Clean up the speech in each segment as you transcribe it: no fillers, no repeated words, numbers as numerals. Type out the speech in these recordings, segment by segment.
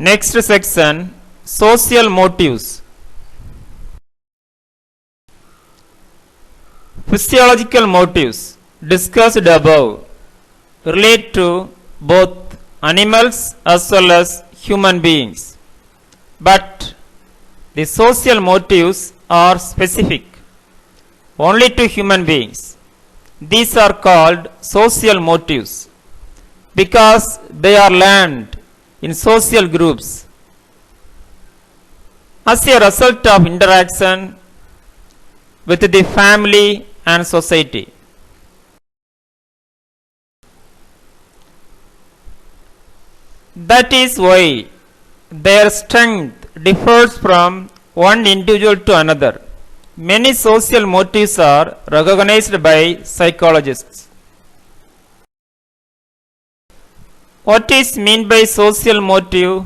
Next section, social motives. Physiological motives discussed above relate to both animals as well as human beings, but the social motives are specific only to human beings. These are called social motives because they are learned in social groups as a result of interaction with the family and society. That is why their strength differs from one individual to another. Many social motives are recognized by psychologists. What is meant by social motive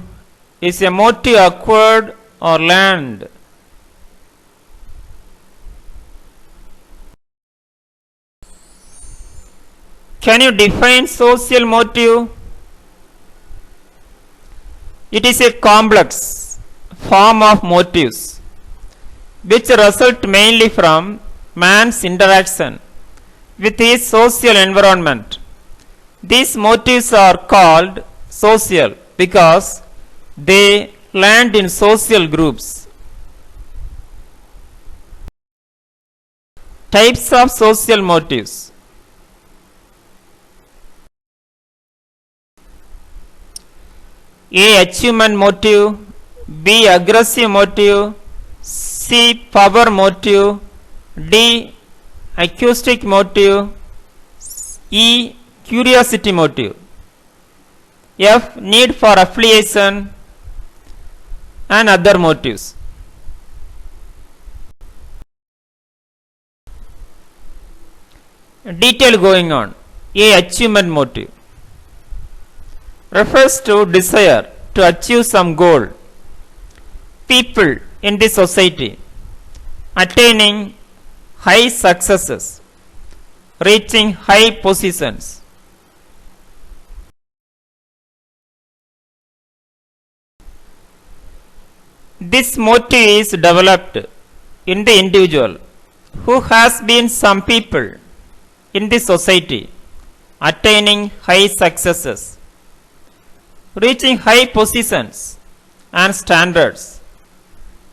is a motive acquired or learned. Can you define social motive? It is a complex form of motives which result mainly from man's interaction with his social environment. These motives are called social because they land in social groups. Types of social motives. A. Achievement motive. B. Aggressive motive. C. Power motive. D. Acoustic motive. E. Curiosity motive. F. Need for affiliation and other motives. Detail going on. A. Achievement motive refers to desire to achieve some goal. People in the society attaining high successes, reaching high positions. This motive is developed in the individual who has been some people in the society attaining high successes, reaching high positions and standards.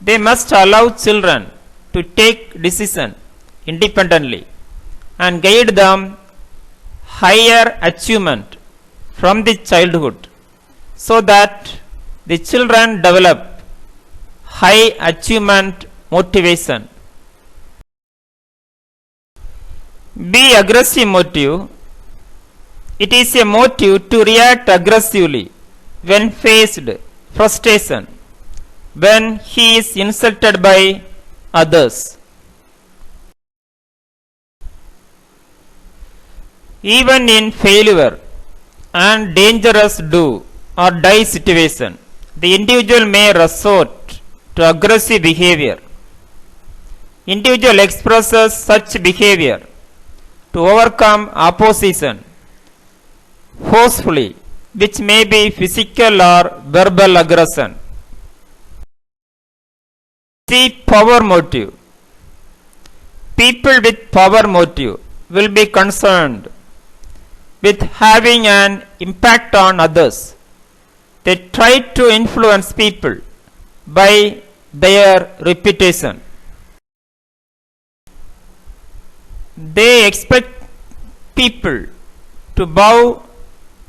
They must allow children to take decisions independently and guide them higher achievement from the childhood so that the children develop high achievement motivation. B. Aggressive motive. It is a motive to react aggressively when faced frustration, when he is insulted by others. Even in failure and dangerous do or die situation, the individual may resort to aggressive behavior. Individual expresses such behavior to overcome opposition forcefully, which may be physical or verbal aggression. See power motive. People with power motive will be concerned with having an impact on others. They try to influence people by their reputation. They expect people to bow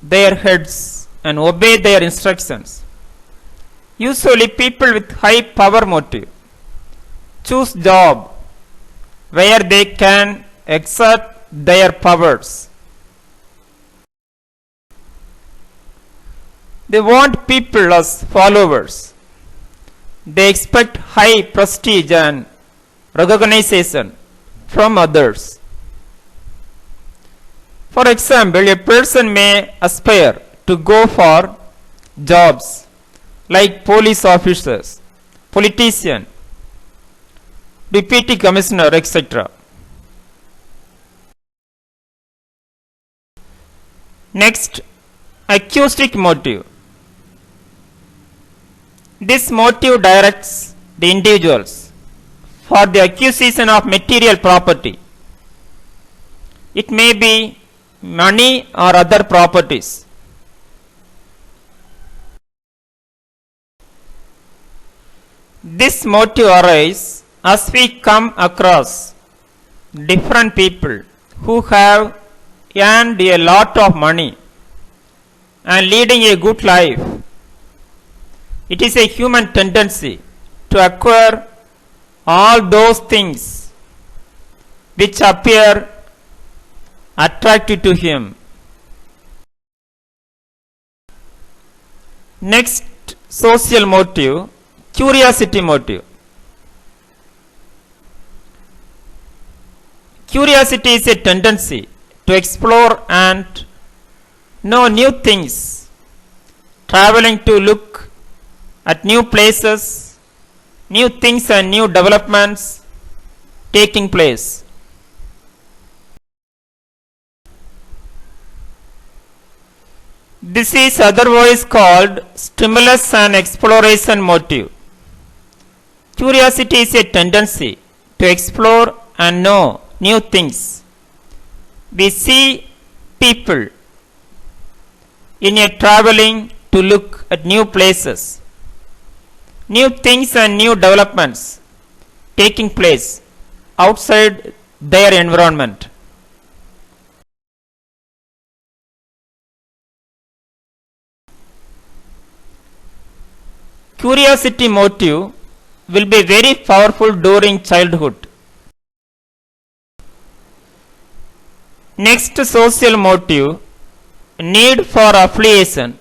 their heads and obey their instructions. Usually people with high power motive choose job where they can exert their powers. They want people as followers. They expect high prestige and recognition from others. For example, a person may aspire to go for jobs like police officers, politician, deputy commissioner, etc. Next, acoustic motive. This motive directs the individuals for the acquisition of material property. It may be money or other properties. This motive arises as we come across different people who have earned a lot of money and leading a good life. It is a human tendency to acquire all those things which appear attractive to him. Next social motive, curiosity motive. Curiosity is a tendency to explore and know new things, traveling to look at new places, new things and new developments taking place. This is otherwise called stimulus and exploration motive. Curiosity is a tendency to explore and know new things. We see people in a traveling to look at new places, new things and new developments taking place outside their environment. Curiosity motive will be very powerful during childhood. Next social motive, need for affiliation,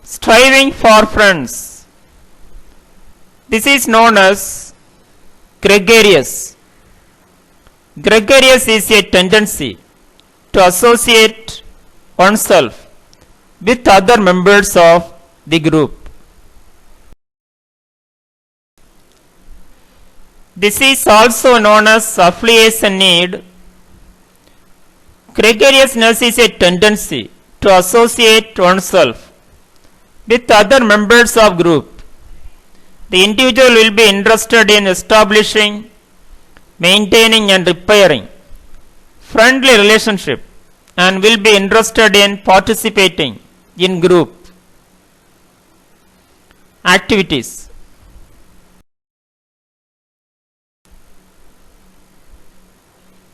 striving for friends. This is known as gregarious. Gregarious is a tendency to associate oneself with other members of the group. This is also known as affiliation need. Gregariousness is a tendency to associate oneself with other members of group. The individual will be interested in establishing, maintaining and repairing friendly relationship and will be interested in participating in group activities.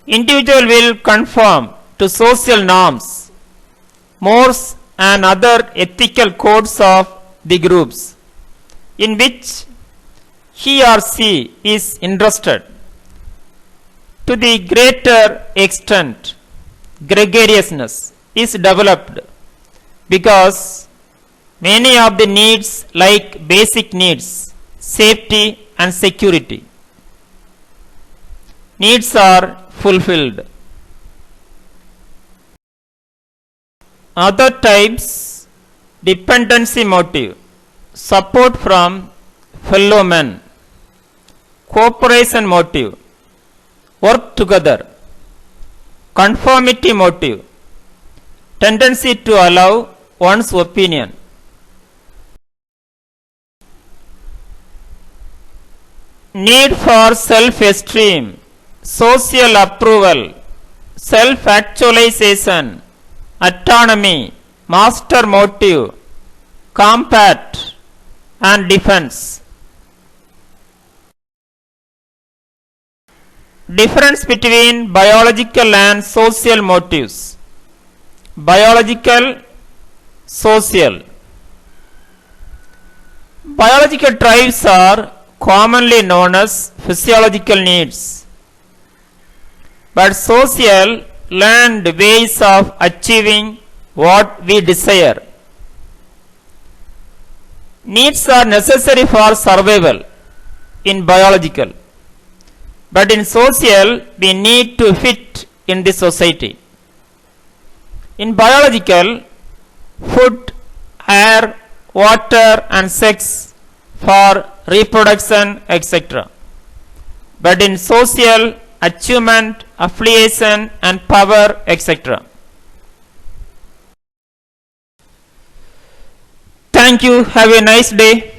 Individual will conform to social norms, mores and other ethical codes of the groups in which he or she is interested. To the greater extent, gregariousness is developed because many of the needs like basic needs, safety and security needs are fulfilled. Other types, dependency motive, support from fellow men, cooperation motive, work together, conformity motive, tendency to allow one's opinion. Need for self-esteem, social approval, self-actualization, autonomy, master motive, combat and defense. Difference between biological and social motives. Biological, social. Biological drives are commonly known as physiological needs, but social learned ways of achieving what we desire. Needs are necessary for survival in biological, but in social we need to fit in the society. In biological, food, air, water and sex for reproduction, etc. But in social, achievement, affiliation and power, etc. Thank you. Have a nice day.